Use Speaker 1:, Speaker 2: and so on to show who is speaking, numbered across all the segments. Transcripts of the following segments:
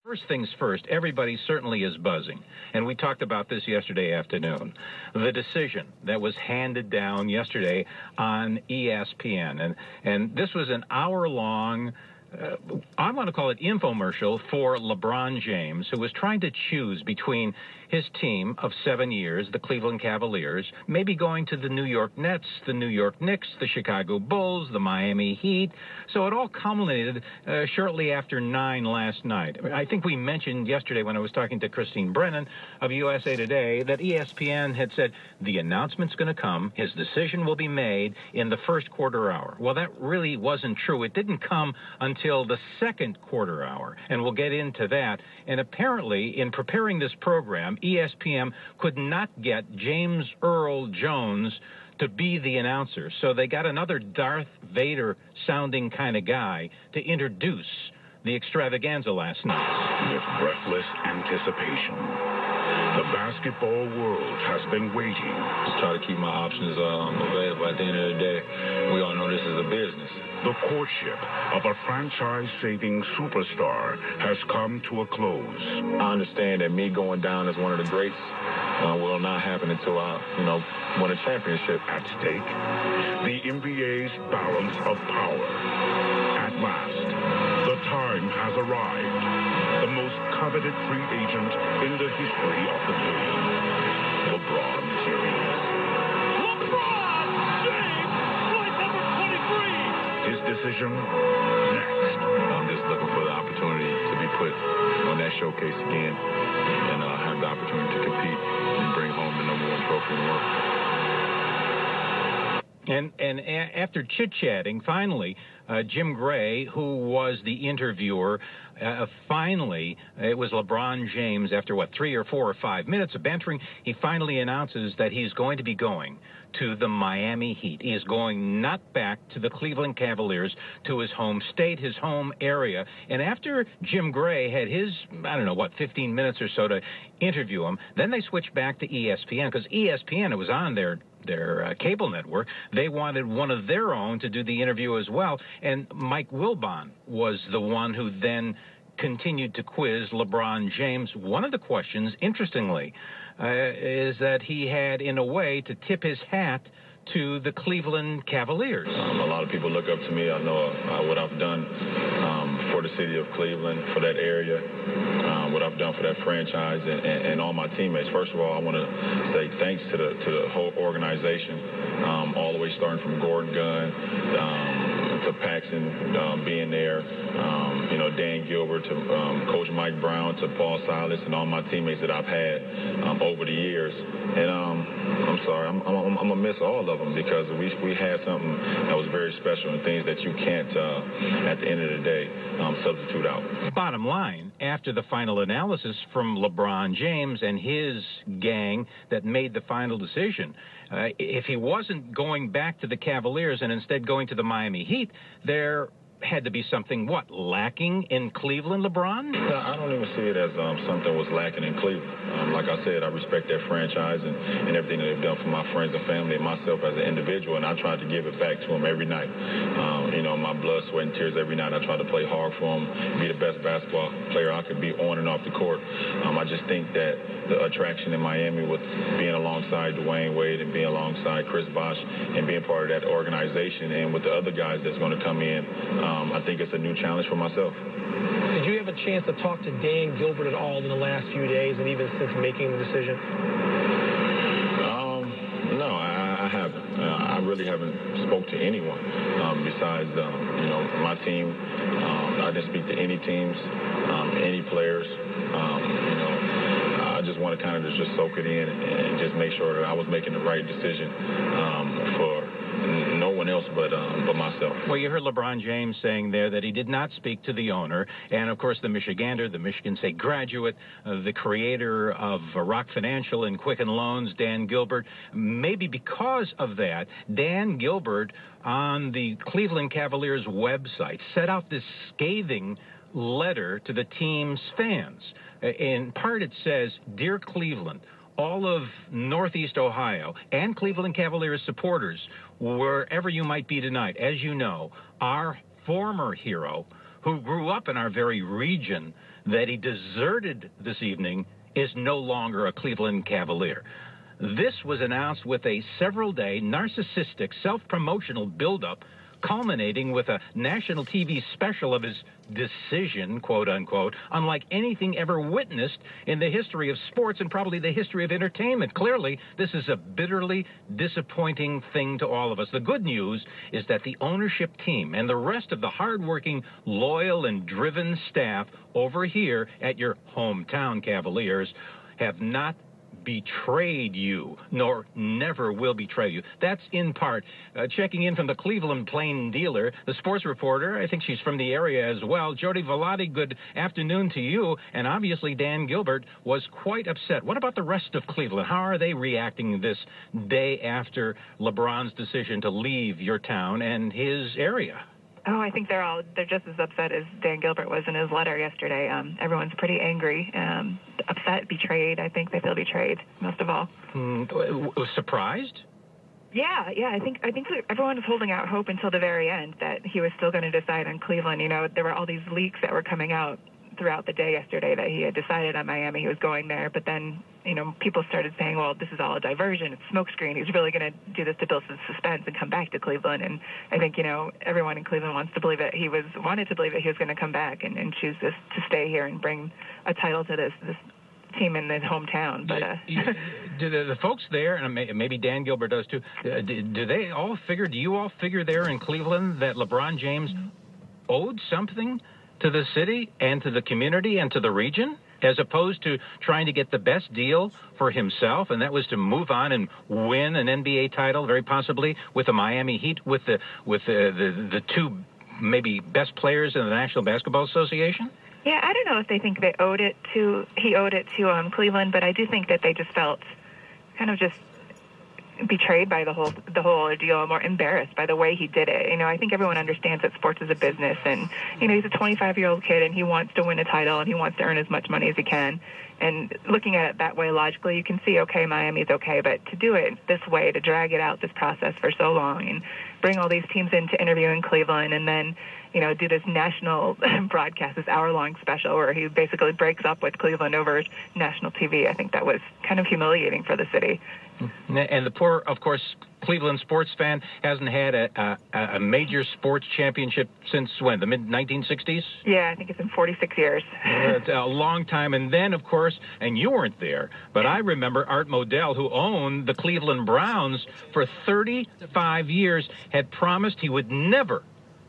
Speaker 1: First things first, everybody certainly is buzzing, and we talked about this yesterday afternoon. The decision that was handed down yesterday on ESPN, and this was an hour-long, I want to call it infomercial for LeBron James, who was trying to choose between his team of 7 years, the Cleveland Cavaliers, maybe going to the New York Nets, the New York Knicks, the Chicago Bulls, the Miami Heat. So it all culminated shortly after 9 last night. I think we mentioned yesterday when I was talking to Christine Brennan of USA Today that ESPN had said the announcement's going to come, his decision will be made in the first quarter hour. Well, that really wasn't true. It didn't come until the second quarter hour, and we'll get into that. And apparently, in preparing this program, ESPN could not get James Earl Jones to be the announcer. So they got another Darth Vader-sounding kind of guy to introduce the extravaganza last night.
Speaker 2: With breathless anticipation, the basketball world has been waiting.
Speaker 3: Just try to keep my options available. At the end of the day, we all know this is a business.
Speaker 2: The courtship of a franchise-saving superstar has come to a close.
Speaker 3: I understand that me going down as one of the greats will not happen until I, win a championship.
Speaker 2: At stake, the NBA's balance of power. At last, the time has arrived. The most coveted free agent in the history of the game, LeBron James.
Speaker 4: LeBron James, flight number 23.
Speaker 2: His decision next.
Speaker 3: I'm just looking for the opportunity to be put on that showcase again and have the opportunity to compete and bring home the #1 trophy in the world.
Speaker 1: And after chit-chatting, finally, Jim Gray, who was the interviewer, finally, it was LeBron James, after, 3 or 4 or 5 minutes of bantering, he finally announces that he's going to be going to the Miami Heat. He is going not back to the Cleveland Cavaliers, to his home state, his home area. And after Jim Gray had his, 15 minutes or so to interview him, then they switched back to ESPN, because ESPN, it was on their cable network. They wanted one of their own to do the interview as well. And Mike Wilbon was the one who then continued to quiz LeBron James. One of the questions, interestingly, is that he had, in a way, to tip his hat to the Cleveland Cavaliers.
Speaker 3: A lot of people look up to me. I know what I've done for the city of Cleveland, for that area, what I've done for that franchise and all my teammates. First of all, I want to say thanks to the whole organization, all the way starting from Gordon Gunn to Paxson being there, Dan Gilbert, to Coach Mike Brown, to Paul Silas, and all my teammates that I've had over the years. And I'm sorry, I'm gonna miss all of them, because we had something that was very special and things that you can't, at the end of the day, substitute out.
Speaker 1: Bottom line, after the final analysis from LeBron James and his gang that made the final decision, if he wasn't going back to the Cavaliers and instead going to the Miami Heat, there had to be something, lacking in Cleveland, LeBron?
Speaker 3: No, I don't even see it as something was lacking in Cleveland. Like I said, I respect that franchise and everything that they've done for my friends and family and myself as an individual, and I try to give it back to them every night. My blood, sweat, and tears every night. I try to play hard for them, be the best basketball player I could be on and off the court. I just think that the attraction in Miami with being alongside Dwayne Wade and being alongside Chris Bosh and being part of that organization, and with the other guys that's going to come in, I think it's a new challenge for myself.
Speaker 5: Did you have a chance to talk to Dan Gilbert at all in the last few days and even since making the decision?
Speaker 3: No, I haven't. I really haven't spoke to anyone besides, my team. I didn't speak to any teams, any players. I just want to kind of just soak it in and just make sure that I was making the right decision for no one else but myself.
Speaker 1: Well, you heard LeBron James saying there that he did not speak to the owner, and of course the Michigander, the Michigan State graduate, the creator of Rock Financial and Quicken Loans, Dan Gilbert. Maybe because of that, Dan Gilbert on the Cleveland Cavaliers website set out this scathing letter to the team's fans. In part it says, "Dear Cleveland, all of Northeast Ohio and Cleveland Cavaliers supporters, wherever you might be tonight, as you know, our former hero who grew up in our very region that he deserted this evening is no longer a Cleveland Cavalier. This was announced with a several-day narcissistic self-promotional buildup culminating with a national TV special of his decision, quote-unquote, unlike anything ever witnessed in the history of sports and probably the history of entertainment. Clearly, this is a bitterly disappointing thing to all of us. The good news is that the ownership team and the rest of the hardworking, loyal, and driven staff over here at your hometown Cavaliers have not betrayed you, nor never will betray you. That's in part. Checking in from the Cleveland Plain Dealer, the sports reporter, I think she's from the area as well, Jodie Velati, good afternoon to you. And obviously Dan Gilbert was quite upset. What about the rest of Cleveland? How are they reacting this day after LeBron's decision to leave your town and his area?
Speaker 6: Oh, I think they're just as upset as Dan Gilbert was in his letter yesterday. Everyone's pretty angry, upset, betrayed. I think they feel betrayed most of all.
Speaker 1: Surprised?
Speaker 6: Yeah. I think everyone was holding out hope until the very end that he was still going to decide on Cleveland. You know, there were all these leaks that were coming out throughout the day yesterday that he had decided on Miami. He was going there, but then, you know, people started saying, well, this is all a diversion. It's smokescreen. He's really going to do this to build some suspense and come back to Cleveland. And I think, you know, everyone in Cleveland wanted to believe that he was going to come back and choose to stay here and bring a title to this team in his hometown. But
Speaker 1: do the folks there, and maybe Dan Gilbert does too, do you all figure there in Cleveland that LeBron James owed something to the city and to the community and to the region, as opposed to trying to get the best deal for himself, and that was to move on and win an NBA title, very possibly with the Miami Heat, with the two maybe best players in the National Basketball Association?
Speaker 6: Yeah, I don't know if they think he owed it to Cleveland, but I do think that they just felt kind of just betrayed by the whole ordeal, more embarrassed by the way he did it. You know, I think everyone understands that sports is a business, and, you know, he's a 25-year-old kid, and he wants to win a title, and he wants to earn as much money as he can. And looking at it that way logically, you can see, okay, Miami's okay, but to do it this way, to drag it out, this process for so long, and bring all these teams in to interview in Cleveland, and then, you know, do this national broadcast, this hour-long special where he basically breaks up with Cleveland over national TV. I think that was kind of humiliating for the city.
Speaker 1: And the poor, of course, Cleveland sports fan hasn't had a major sports championship since when, the mid-1960s?
Speaker 6: Yeah, I think it's been 46 years.
Speaker 1: It's a long time. And then, of course, and you weren't there, but I remember Art Modell, who owned the Cleveland Browns for 35 years, had promised he would never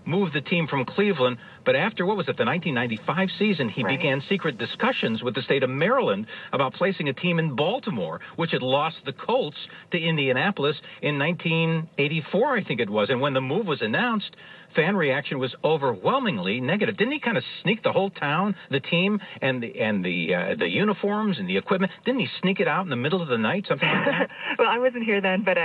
Speaker 1: move the team from Cleveland. But after, what was it, the 1995 season, he began secret discussions with the state of Maryland about placing a team in Baltimore, which had lost the Colts to Indianapolis in 1984, I think it was. And when the move was announced, fan reaction was overwhelmingly negative. Didn't he kind of sneak the whole town, the team, and the uniforms and the equipment? Didn't he sneak it out in the middle of the night, something like that?
Speaker 6: Well, I wasn't here then, but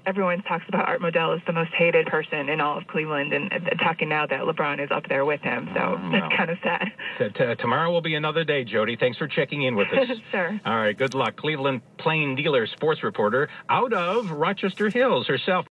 Speaker 6: everyone talks about Art Modell as the most hated person in all of Cleveland, and talking now that LeBron is up there with him, so that's kind of sad.
Speaker 1: Tomorrow will be another day, Jody. Thanks for checking in with us.
Speaker 6: Sure.
Speaker 1: All right, good luck. Cleveland Plain Dealer sports reporter out of Rochester Hills herself.